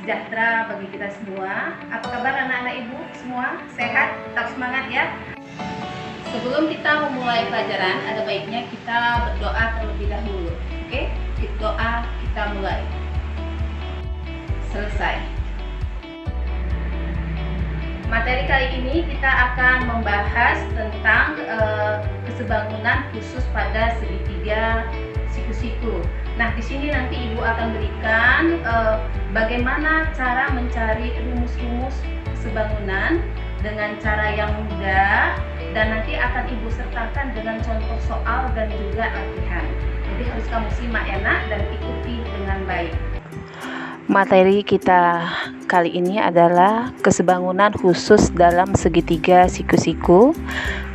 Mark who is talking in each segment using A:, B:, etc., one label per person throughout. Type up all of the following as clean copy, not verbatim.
A: sejahtera bagi kita semua. Apa kabar anak-anak ibu semua? Sehat? Tetap semangat ya. Sebelum kita memulai pelajaran, ada baiknya kita berdoa terlebih dahulu. Oke? Doa kita mulai. Selesai. Materi kali ini kita akan membahas tentang kesebangunan khusus pada segitiga siku-siku. Nah, di sini nanti Ibu akan berikan bagaimana cara mencari rumus-rumus kesebangunan dengan cara yang mudah, dan nanti akan Ibu sertakan dengan contoh soal dan juga latihan. Jadi harus kamu simak ya nak, dan ikuti dengan baik.
B: Materi kita kali ini adalah kesebangunan khusus dalam segitiga siku-siku.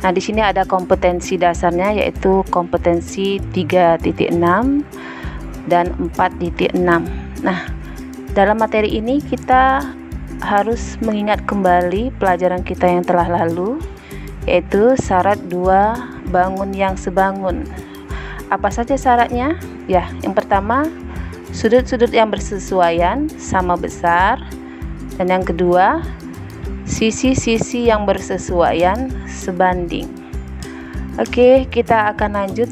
B: Nah, di sini ada kompetensi dasarnya, yaitu kompetensi 3.6 dan 4.6. Nah, dalam materi ini kita harus mengingat kembali pelajaran kita yang telah lalu, yaitu syarat dua bangun yang sebangun. Apa saja syaratnya? Ya, yang pertama, sudut-sudut yang bersesuaian sama besar, dan yang kedua, sisi-sisi yang bersesuaian sebanding. Oke, kita akan lanjut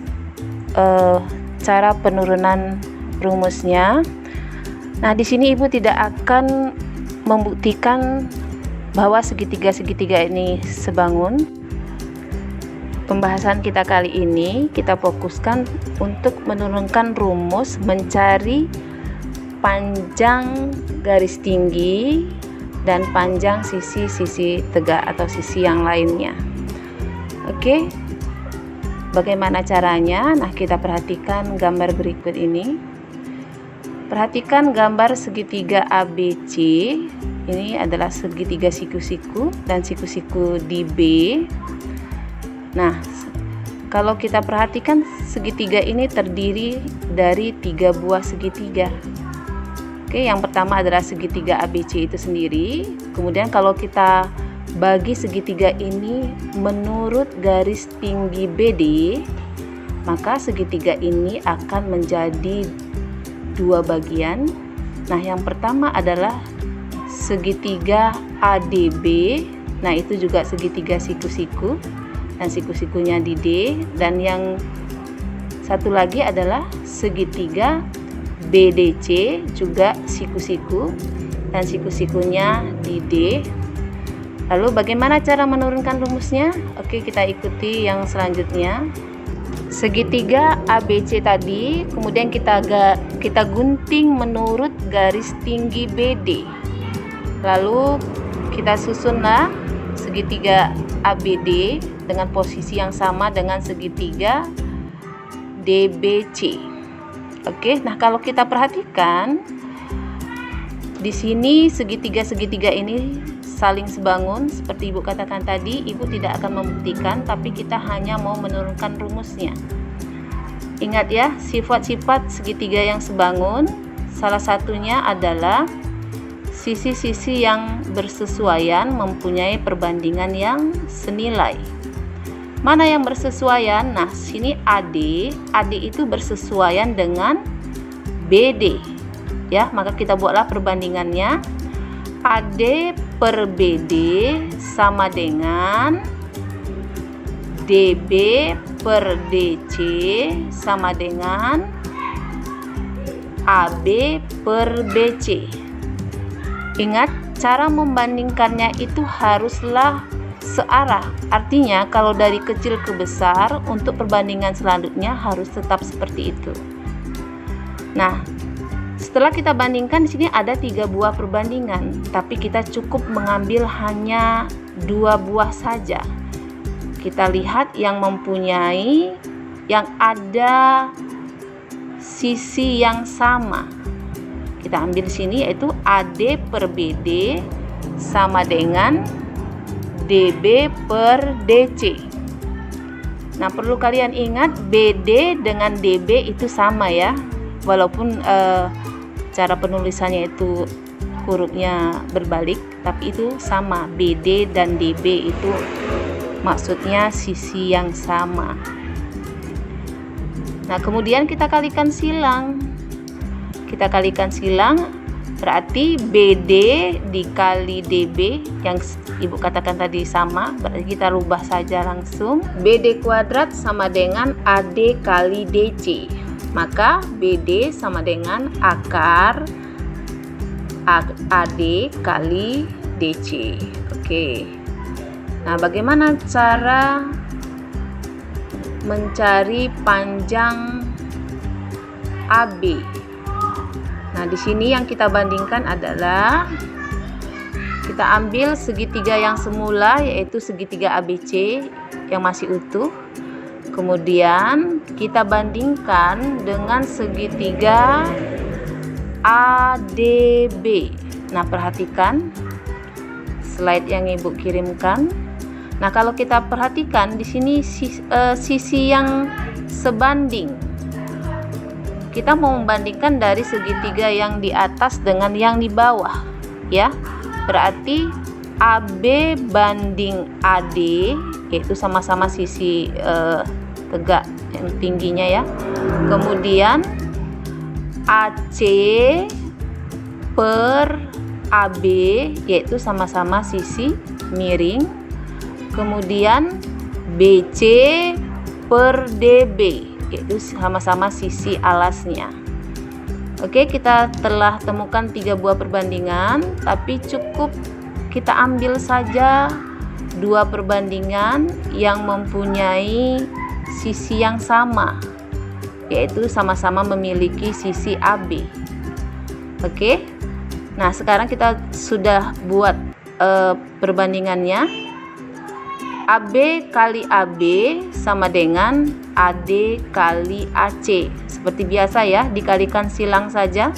B: cara penurunan rumusnya. Nah, di sini Ibu tidak akan membuktikan bahwa segitiga-segitiga ini sebangun. Pembahasan kita kali ini kita fokuskan untuk menurunkan rumus mencari panjang garis tinggi dan panjang sisi-sisi tegak atau sisi yang lainnya. Oke, bagaimana caranya? Nah, kita perhatikan gambar berikut ini. Perhatikan gambar segitiga ABC. Ini adalah segitiga siku-siku dan siku-siku di B. Nah, kalau kita perhatikan segitiga ini terdiri dari 3 buah segitiga. Oke, yang pertama adalah segitiga ABC itu sendiri. Kemudian kalau kita bagi segitiga ini menurut garis tinggi BD, maka segitiga ini akan menjadi 2 bagian. Nah, yang pertama adalah segitiga ADB. Nah, itu juga segitiga siku-siku, dan siku-sikunya di D. Dan yang satu lagi adalah segitiga BDC, juga siku-siku, dan siku-sikunya di D. Lalu bagaimana cara menurunkan rumusnya? Oke, kita ikuti yang selanjutnya. Segitiga ABC tadi kemudian kita gunting menurut garis tinggi BD. Lalu kita susunlah segitiga ABD dengan posisi yang sama dengan segitiga DBC. Oke, nah kalau kita perhatikan di sini segitiga-segitiga ini saling sebangun seperti Ibu katakan tadi. Ibu tidak akan membuktikan, tapi kita hanya mau menurunkan rumusnya. Ingat ya, sifat-sifat segitiga yang sebangun salah satunya adalah sisi-sisi yang bersesuaian mempunyai perbandingan yang senilai. Mana yang bersesuaian? Nah, sini AD itu bersesuaian dengan BD. Ya, maka kita buatlah perbandingannya. AD per BD sama dengan DB per DC sama dengan AB per BC. Ingat, cara membandingkannya itu haruslah searah. Artinya kalau dari kecil ke besar, untuk perbandingan selanjutnya harus tetap seperti itu. Nah, setelah kita bandingkan, di sini ada 3 buah perbandingan, tapi kita cukup mengambil hanya 2 buah saja. Kita lihat yang ada sisi yang sama. Kita ambil di sini, yaitu AD per BD sama dengan DB per DC. Nah, perlu kalian ingat BD dengan DB itu sama ya, walaupun cara penulisannya itu hurufnya berbalik, tapi itu sama. BD dan DB itu maksudnya sisi yang sama. Nah, kemudian kita kalikan silang. Berarti BD dikali DB yang Ibu katakan tadi sama, berarti kita rubah saja langsung. BD kuadrat sama dengan AD kali DC. Maka BD sama dengan akar AD kali DC. Oke. Nah, bagaimana cara mencari panjang AB? Nah, di sini yang kita bandingkan adalah kita ambil segitiga yang semula, yaitu segitiga ABC yang masih utuh. Kemudian kita bandingkan dengan segitiga ADB. Nah, perhatikan slide yang Ibu kirimkan. Nah, kalau kita perhatikan di sini sisi yang sebanding. Kita mau membandingkan dari segitiga yang di atas dengan yang di bawah, ya. Berarti AB banding AD, yaitu sama-sama sisi tegak yang tingginya, ya. Kemudian AC per AB, yaitu sama-sama sisi miring. Kemudian BC per DB, yaitu sama-sama sisi alasnya. Oke, kita telah temukan 3 buah perbandingan, tapi cukup kita ambil saja 2 perbandingan yang mempunyai sisi yang sama, yaitu sama-sama memiliki sisi AB. Oke, nah sekarang kita sudah buat perbandingannya. AB kali AB sama dengan AD kali AC. Seperti biasa ya, dikalikan silang saja.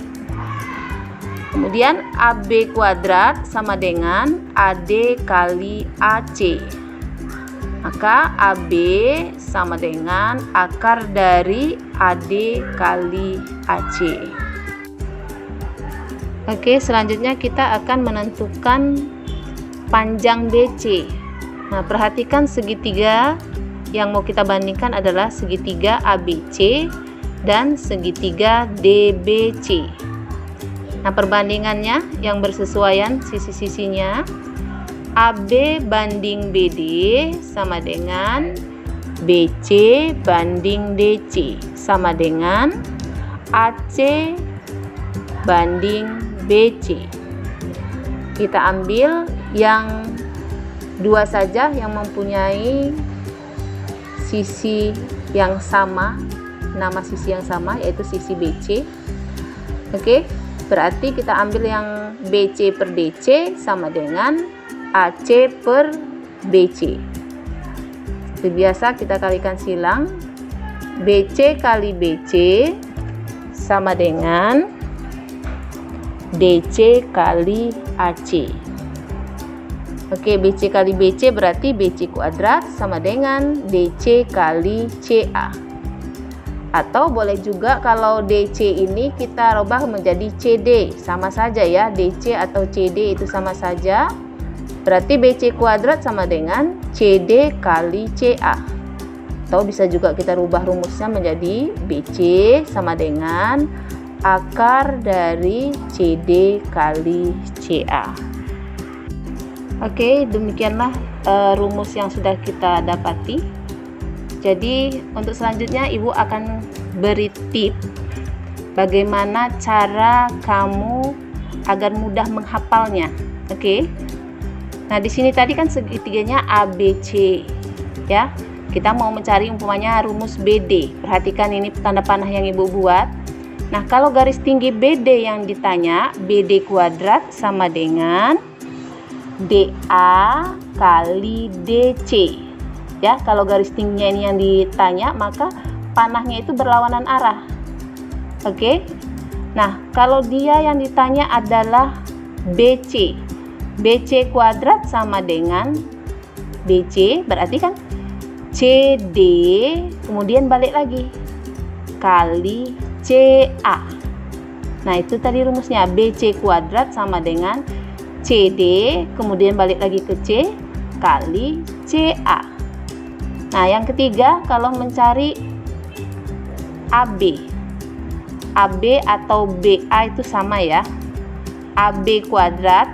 B: Kemudian AB kuadrat sama dengan AD kali AC. Maka AB sama dengan akar dari AD kali AC. Oke, selanjutnya kita akan menentukan panjang BC. Nah, perhatikan segitiga yang mau kita bandingkan adalah segitiga ABC dan segitiga DBC. Nah, perbandingannya yang bersesuaian sisi-sisinya, AB banding BD sama dengan BC banding DC sama dengan AC banding BC. Kita ambil yang 2 saja yang mempunyai sisi yang sama, nama sisi yang sama, yaitu sisi BC. Oke, berarti kita ambil yang BC per DC sama dengan AC per BC. Seperti biasa kita kalikan silang. BC kali BC sama dengan DC kali AC. Oke, BC kali BC berarti BC kuadrat sama dengan DC kali CA. Atau boleh juga kalau DC ini kita rubah menjadi CD, sama saja ya, DC atau CD itu sama saja. Berarti BC kuadrat sama dengan CD kali CA. Atau bisa juga kita rubah rumusnya menjadi BC sama dengan akar dari CD kali CA. Oke, demikianlah rumus yang sudah kita dapati. Jadi untuk selanjutnya Ibu akan beri tip bagaimana cara kamu agar mudah menghafalnya. Oke. Nah, di sini tadi kan segitiganya ABC, ya. Kita mau mencari umpamanya rumus BD. Perhatikan ini tanda panah yang Ibu buat. Nah, kalau garis tinggi BD yang ditanya, BD kuadrat sama dengan DA kali DC. Ya, kalau garis tingginya ini yang ditanya, maka panahnya itu berlawanan arah. Oke. Nah, kalau dia yang ditanya adalah BC. BC kuadrat sama dengan BC, berarti kan CD, kemudian balik lagi kali CA. Nah, itu tadi rumusnya, BC kuadrat sama dengan CD, kemudian balik lagi ke C kali CA. Nah, yang ketiga, kalau mencari AB atau BA itu sama ya. AB kuadrat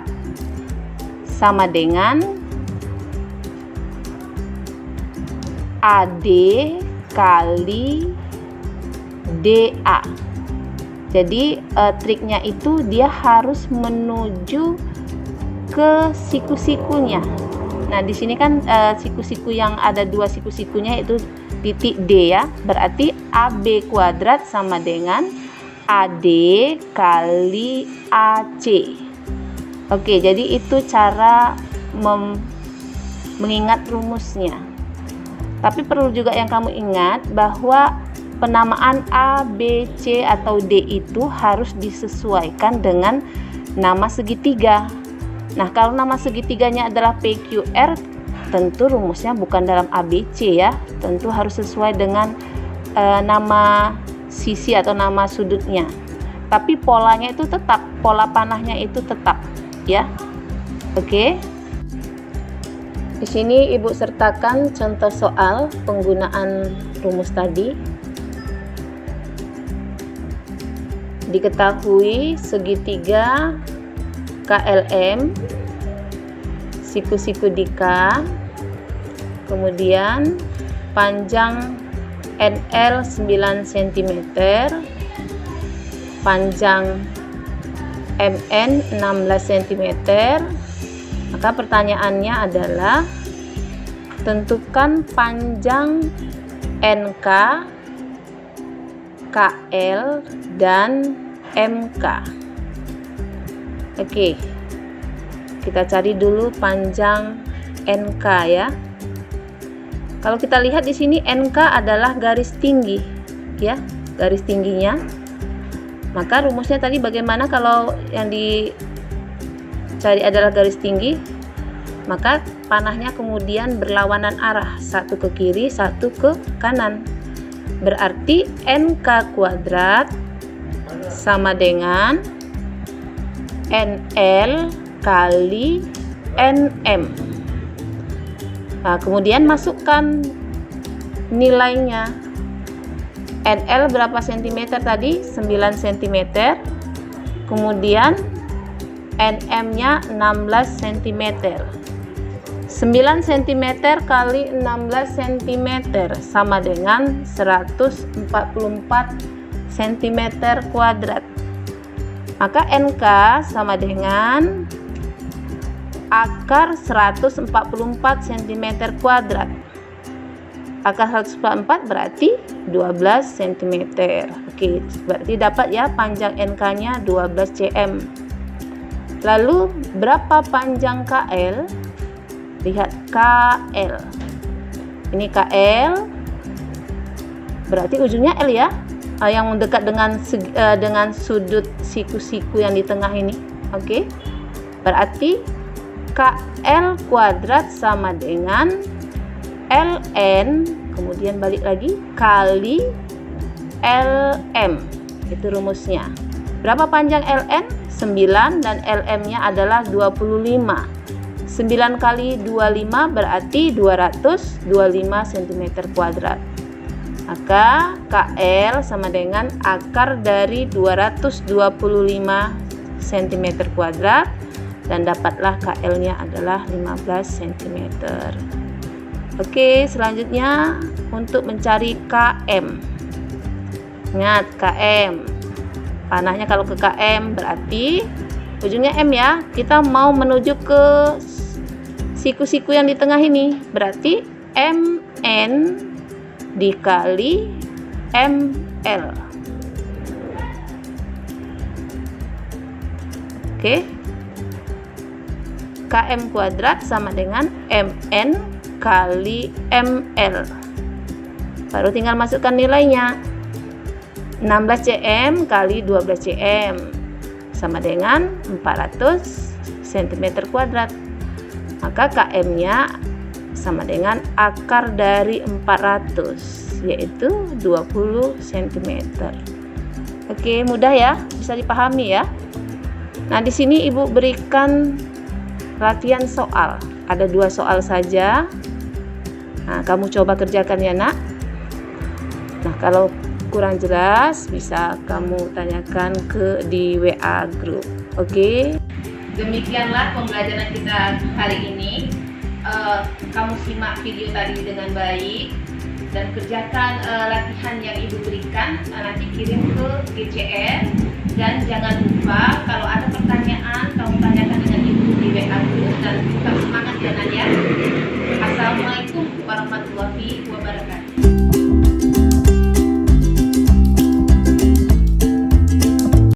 B: sama dengan AD kali DA. Jadi triknya itu dia harus menuju ke siku-sikunya. Nah, di sini kan siku-siku yang ada dua siku-sikunya itu titik D ya. Berarti AB kuadrat sama dengan AD kali AC. Oke, jadi itu cara mengingat rumusnya. Tapi perlu juga yang kamu ingat bahwa penamaan A, B, C atau D itu harus disesuaikan dengan nama segitiga. Nah, kalau nama segitiganya adalah PQR, tentu rumusnya bukan dalam ABC ya. Tentu harus sesuai dengan nama sisi atau nama sudutnya. Tapi polanya itu tetap, pola panahnya itu tetap ya. Oke. Di sini Ibu sertakan contoh soal penggunaan rumus tadi. Diketahui segitiga KLM, siku-siku di K, kemudian panjang NL 9 cm, panjang MN 16 cm. Maka pertanyaannya adalah tentukan panjang NK, KL, dan MK. Oke, kita cari dulu panjang NK ya. Kalau kita lihat di sini NK adalah garis tinggi ya, garis tingginya. Maka rumusnya tadi bagaimana kalau yang dicari adalah garis tinggi? Maka panahnya kemudian berlawanan arah, satu ke kiri, satu ke kanan. Berarti NK kuadrat sama dengan NL kali NM. Nah, kemudian masukkan nilainya. NL berapa cm tadi? 9 cm. Kemudian NM-nya 16 cm. 9 cm kali 16 cm sama dengan 144 cm kuadrat. Maka NK sama dengan akar 144 cm kuadrat. Akar 144 berarti 12 cm. Oke, berarti dapat ya panjang NK-nya 12 cm. Lalu berapa panjang KL? Lihat KL. Ini KL berarti ujungnya L ya. Yang dekat dengan sudut siku-siku yang di tengah ini. Oke. Berarti KL kuadrat sama dengan LN, kemudian balik lagi kali LM. Itu rumusnya. Berapa panjang LN? 9 dan LM-nya adalah 25. 9 kali 25 berarti 225 cm kuadrat. Maka KL sama dengan akar dari 225 cm kuadrat dan dapatlah KL-nya adalah 15 cm. Oke, selanjutnya untuk mencari KM. Ingat KM. Panahnya kalau ke KM berarti ujungnya M ya. Kita mau menuju ke siku-siku yang di tengah ini. Berarti MN dikali ML. Oke. KM kuadrat sama dengan MN kali ML. Baru tinggal masukkan nilainya. 16 cm kali 12 cm sama dengan 400 cm kuadrat. Maka KM-nya sama dengan akar dari 400, yaitu 20 cm. Oke, mudah ya, bisa dipahami ya. Nah, di sini Ibu berikan latihan soal. Ada 2 soal saja. Nah, kamu coba kerjakan ya, Nak. Nah, kalau kurang jelas bisa kamu tanyakan di WA group. Oke?
A: Demikianlah pembelajaran kita hari ini. Kamu simak video tadi dengan baik dan kerjakan latihan yang ibu berikan. Nanti kirim ke GCR, dan jangan lupa kalau ada pertanyaan kamu tanyakan dengan ibu di WA group, dan kita